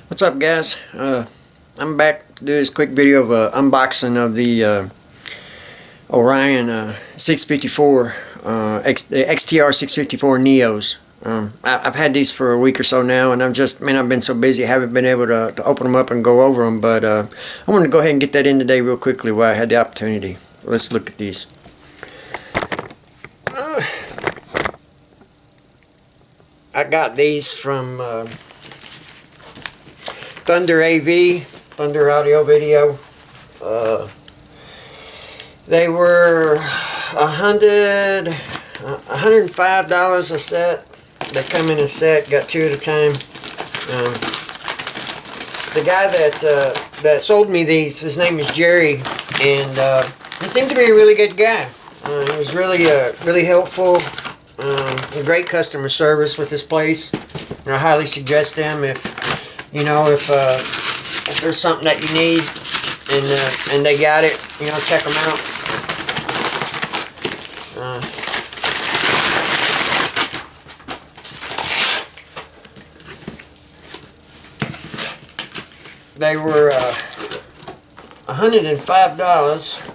What's up, guys? I'm back to do this quick video of unboxing of the Orion 654 the XTR 654 Neos. I've had these for a week or so now, and I've been so busy I haven't been able to open them up and go over them, but I wanted to go ahead and get that in today real quickly while I had the opportunity. Let's look at these. I got these from Thunder Audio Video. They were $105 a set. They come in a set, got two at a time. The guy that sold me these, his name is Jerry, and he seemed to be a really good guy. He was really helpful. Great customer service with this place. And I highly suggest them if there's something that you need and they got it, check them out. They were $105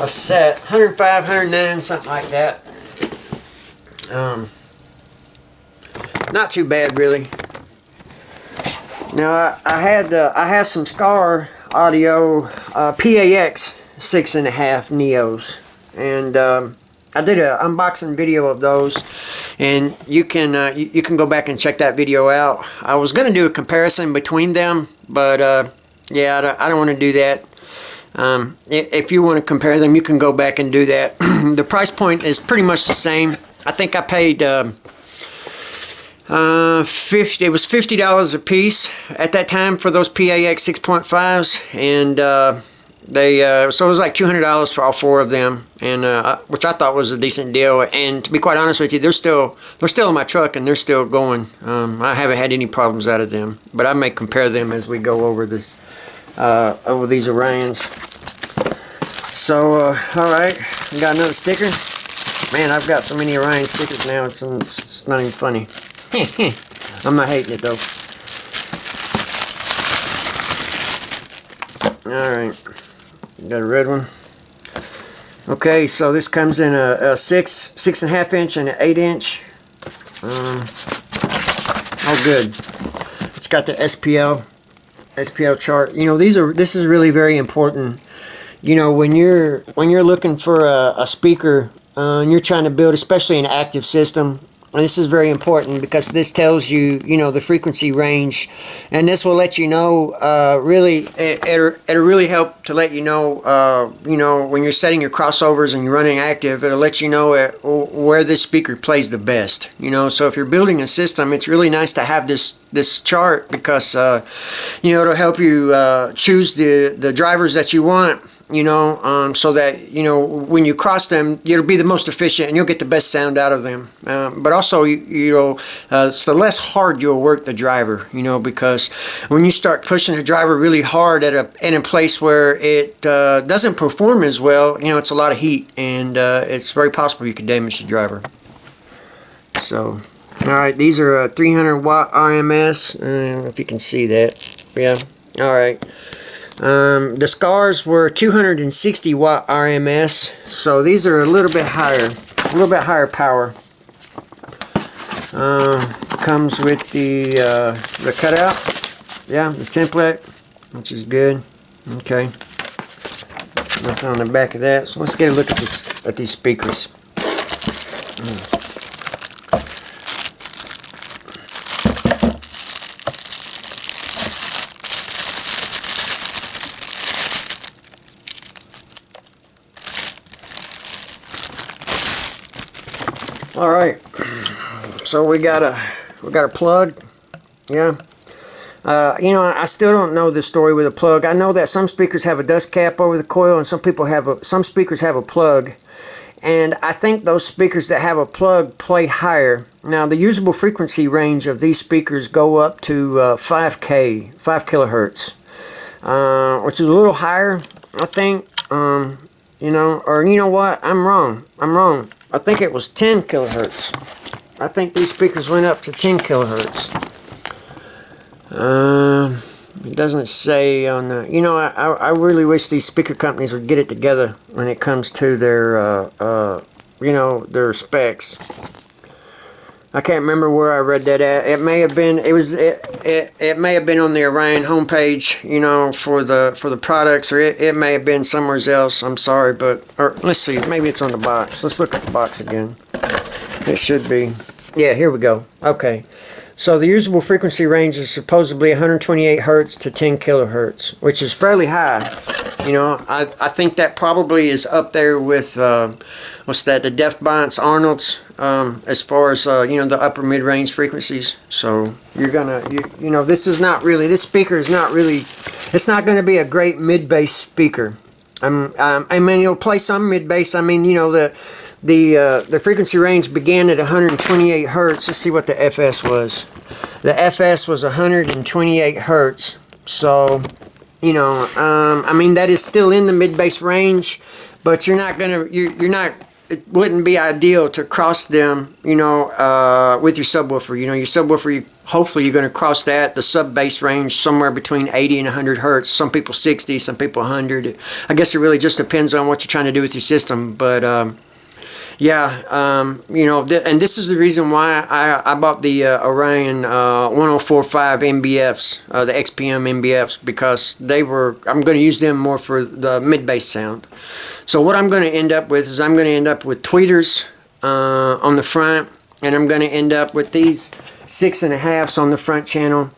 a set, 105, 109, something like that. Not too bad, really. Now I had some Scar Audio PAX 6.5 Neos, and I did an unboxing video of those, and you can go back and check that video out. I was gonna do a comparison between them, but yeah, I don't want to do that. If you want to compare them, you can go back and do that. The price point is pretty much the same. I think I paid it was $50 a piece at that time for those PAX 6.5s, and so it was like $200 for all four of them, and which I thought was a decent deal. And to be quite honest with you, they're still in my truck and they're still going. I haven't had any problems out of them, but I may compare them as we go over this over these Orions. So all right, we got another sticker. Man, I've got so many Orion stickers now, it's not even funny. I'm not hating it though. Alright, got a red one. Okay, so this comes in a 6.5 inch and an 8 inch. Oh good. It's got the SPL chart. This is really very important. When you're looking for a speaker and you're trying to build, especially an active system, and this is very important because this tells you, the frequency range, and this will let you know. Really, it'll really help to let you know. When you're setting your crossovers and you're running active, it'll let you know where this speaker plays the best. So if you're building a system, it's really nice to have this chart because it'll help you choose the drivers that you want. So that when you cross them, it'll be the most efficient and you'll get the best sound out of them. But also, it's the less hard you'll work the driver. Because when you start pushing the driver really hard in a place where it doesn't perform as well, it's a lot of heat, and it's very possible you could damage the driver. So, all right, these are 300 watt RMS. I don't know if you can see that. Yeah. All right. The Scars were 260 watt RMS, so these are a little bit higher power. Comes with the cutout, yeah, the template, which is good. Okay, nothing on the back of that. So let's get a look at these speakers. All right, so we got a plug. Yeah, I still don't know the story with a plug. I know that some speakers have a dust cap over the coil, and some speakers have a plug. And I think those speakers that have a plug play higher. Now, the usable frequency range of these speakers go up to 5 kilohertz, which is a little higher, I think. Or you know what? I'm wrong. I think it was 10 kilohertz. I think these speakers went up to 10 kilohertz. It doesn't say on the, you know, I really wish these speaker companies would get it together when it comes to their, you know, their specs. I can't remember where I read that at. It may have been, it may have been on the Orion homepage, you know, for the products, or it may have been somewhere else. I'm sorry, but, or let's see, maybe it's on the box. Let's look at the box again. It should be. Yeah, here we go. Okay. So the usable frequency range is supposedly 128 hertz to 10 kilohertz, which is fairly high. You know, I think that probably is up there with, what's that, the Def Bonds Arnold's, as far as, you know, the upper mid-range frequencies. So you're gonna, you know, this is not really, this speaker is not really, it's not going to be a great mid-bass speaker. I mean, it'll play some mid-bass. I mean, you know, the frequency range began at 128 hertz. Let's see what the FS was. The FS was 128 hertz. So, you know, I mean, that is still in the mid-bass range, but you're not gonna, you're not, it wouldn't be ideal to cross them, you know, with your subwoofer. You know, your subwoofer, hopefully you're going to cross that, the sub-bass range, somewhere between 80 and 100 hertz. Some people 60, some people 100. I guess it really just depends on what you're trying to do with your system, but, yeah, you know, and this is the reason why I bought the Orion 1045 MBFs, the XPM MBFs, because they were, I'm going to use them more for the mid-bass sound. So what I'm going to end up with is I'm going to end up with tweeters on the front, and I'm going to end up with these 6.5s on the front channel.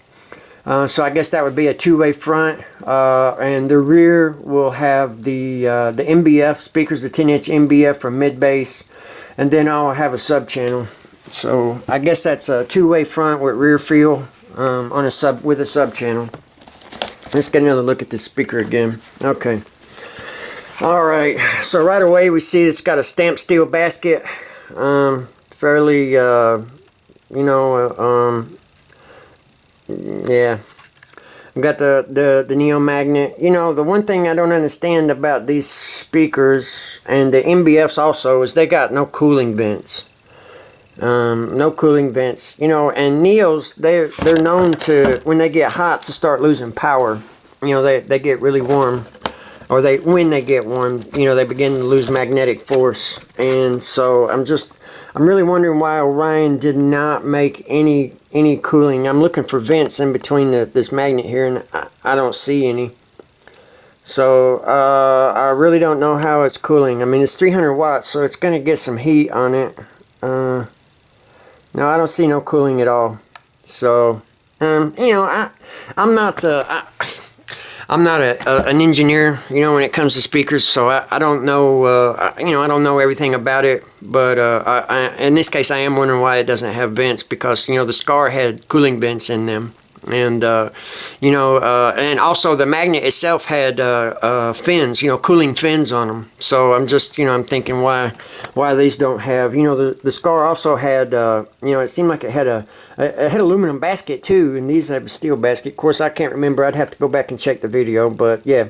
So I guess that would be a two-way front, and the rear will have the MBF speakers, the 10-inch MBF for mid-bass, and then I'll have a sub-channel. So I guess that's a two-way front with rear feel on a sub-channel. Let's get another look at this speaker again. Okay. All right. So right away we see it's got a stamped steel basket, fairly, you know. Yeah, I've got the Neo magnet. You know, the one thing I don't understand about these speakers and the MBFs also is they got no cooling vents. No cooling vents. You know, and Neos, they're known to, when they get hot, to start losing power. You know, they get really warm, or when they get warm, you know, they begin to lose magnetic force. And so I'm really wondering why Orion did not make any cooling. I'm looking for vents in between this magnet here, and I don't see any. So I really don't know how it's cooling. I mean, it's 300 watts, so it's going to get some heat on it. No, I don't see no cooling at all. So, you know, I'm not an engineer, you know, when it comes to speakers, so I don't know, you know, I don't know everything about it, but in this case I am wondering why it doesn't have vents, because, you know, the Scar had cooling vents in them, and, you know, and also the magnet itself had fins, you know, cooling fins on them. So I'm just, you know, I'm thinking why these don't have, you know, the Scar also had, you know, it seemed like it had aluminum basket too, and these have a steel basket. Of course, I can't remember. I'd have to go back and check the video, but yeah.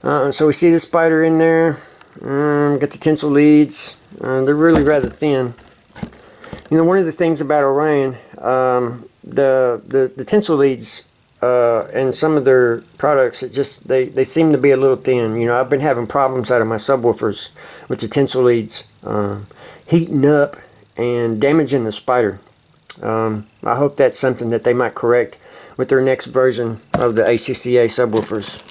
So we see the spider in there. Got the tinsel leads. They're really rather thin. You know, one of the things about Orion, the tinsel leads and some of their products, it just they seem to be a little thin. You know, I've been having problems out of my subwoofers with the tinsel leads heating up and damaging the spider. I hope that's something that they might correct with their next version of the ACCA subwoofers.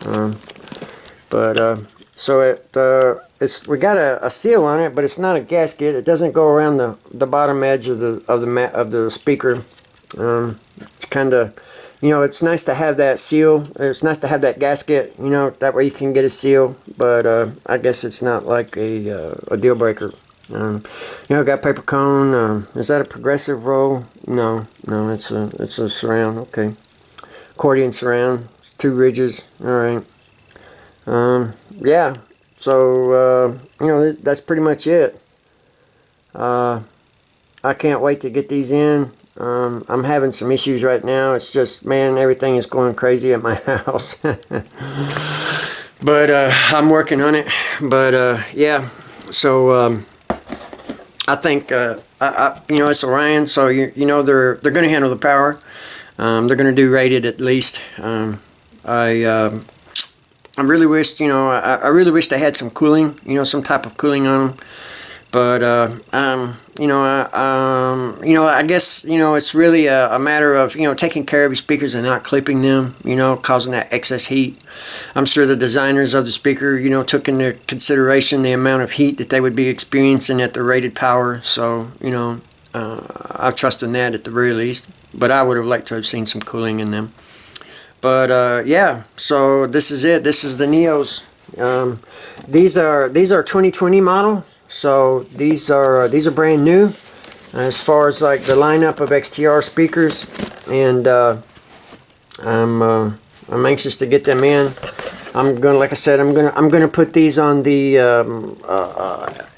We got a seal on it, but it's not a gasket. It doesn't go around the bottom edge of the speaker. It's kind of, you know, it's nice to have that seal. It's nice to have that gasket, you know, that way you can get a seal. But I guess it's not like a deal breaker. You know, got paper cone. Is that a progressive roll? No, it's a surround. Okay, accordion surround. It's 2 ridges. All right. Yeah. So you know, that's pretty much it. I can't wait to get these in. I'm having some issues right now. It's just, man, everything is going crazy at my house. But I'm working on it. But yeah. So I think you know, it's Orion, so you know they're going to handle the power. They're going to do rated at least. I really wish, I really wish they had some cooling, some type of cooling on them. But I guess it's really a matter of taking care of your speakers and not clipping them, causing that excess heat. I'm sure the designers of the speaker, took into consideration the amount of heat that they would be experiencing at the rated power. So I trust in that at the very least. But I would have liked to have seen some cooling in them. But yeah, so this is it. This is the Neos. These are 2020 model. So these are brand new as far as like the lineup of XTR speakers, and I'm anxious to get them in. I'm gonna put these on the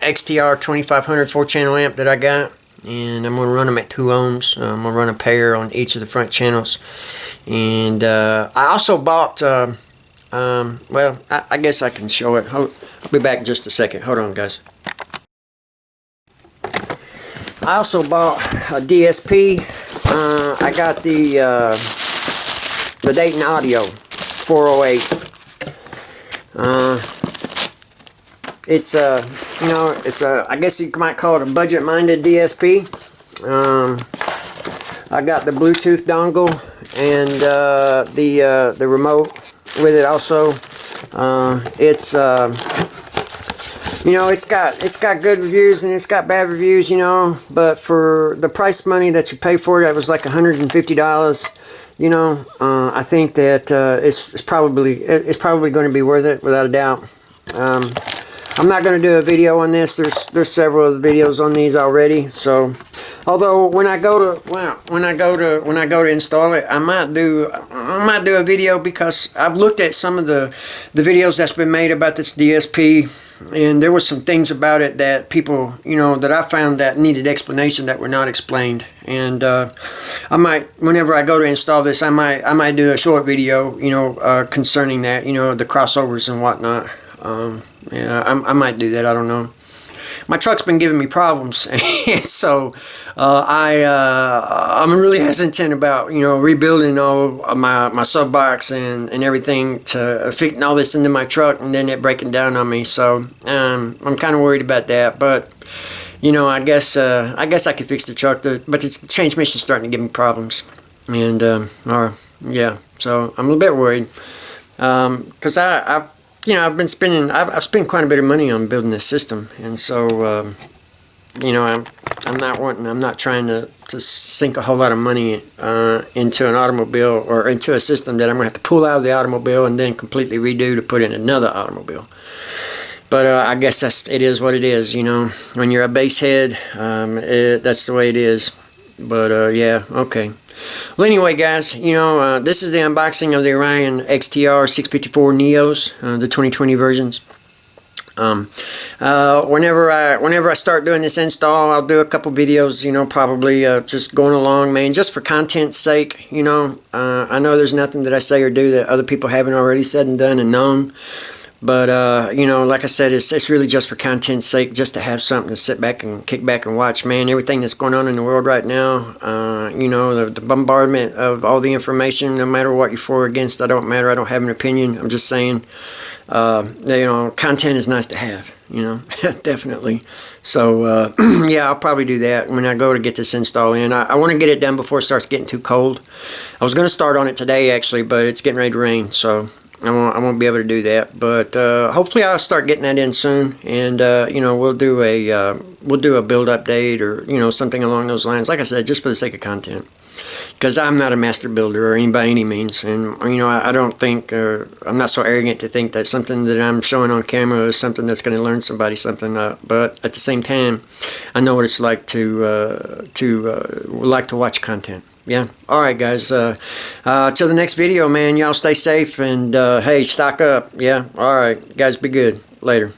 XTR 2500 4-channel amp that I got, and I'm gonna run them at 2 ohms. I'm gonna run a pair on each of the front channels, and I also bought. Well, I guess I can show it. I'll be back in just a second. Hold on, guys. I also bought a DSP. I got the Dayton Audio 408. It's I guess you might call it a budget-minded DSP. I got the Bluetooth dongle and the remote with it also. It's got good reviews and it's got bad reviews, but for the price money that you pay for it, that was like $150. I think that it's probably going to be worth it without a doubt. I'm not going to do a video on this. There's several of the videos on these already. So, although when I go to install it, I might do a video, because I've looked at some of the videos that's been made about this DSP, and there were some things about it that people, that I found that needed explanation that were not explained. And I might, whenever I go to install this, I might do a short video, concerning that, the crossovers and whatnot. Yeah, I might do that. I don't know. My truck's been giving me problems, and so I'm really hesitant about rebuilding all of my sub box and everything, to fitting all this into my truck and then it breaking down on me. So I'm kind of worried about that. But I guess I could fix the truck, but the transmission's starting to give me problems, and yeah. So I'm a little bit worried, because I've spent quite a bit of money on building this system, and so I'm not trying to sink a whole lot of money into an automobile, or into a system that I'm gonna have to pull out of the automobile and then completely redo to put in another automobile. But I guess it is what it is. When you're a bass head, that's the way it is. But yeah, okay. Well, anyway, guys, this is the unboxing of the Orion XTR 654 Neos, the 2020 versions. Whenever I start doing this install, I'll do a couple videos, probably just going along, man, just for content's sake. I know there's nothing that I say or do that other people haven't already said and done and known. But, like I said, it's really just for content's sake, just to have something to sit back and kick back and watch, man. Everything that's going on in the world right now, the bombardment of all the information, no matter what you're for or against, I don't matter. I don't have an opinion. I'm just saying, content is nice to have, definitely. So, yeah, I'll probably do that when I go to get this install in. I want to get it done before it starts getting too cold. I was going to start on it today, actually, but it's getting ready to rain, so I won't be able to do that. But hopefully I'll start getting that in soon, and we'll do a build update, or something along those lines. Like I said, just for the sake of content, because I'm not a master builder or by any means, and I don't think, I'm not so arrogant to think that something that I'm showing on camera is something that's going to learn somebody something. But at the same time, I know what it's like to watch content. Yeah. All right, guys. Till the next video, man. Y'all stay safe, and hey, stock up. Yeah. All right, guys. Be good. Later.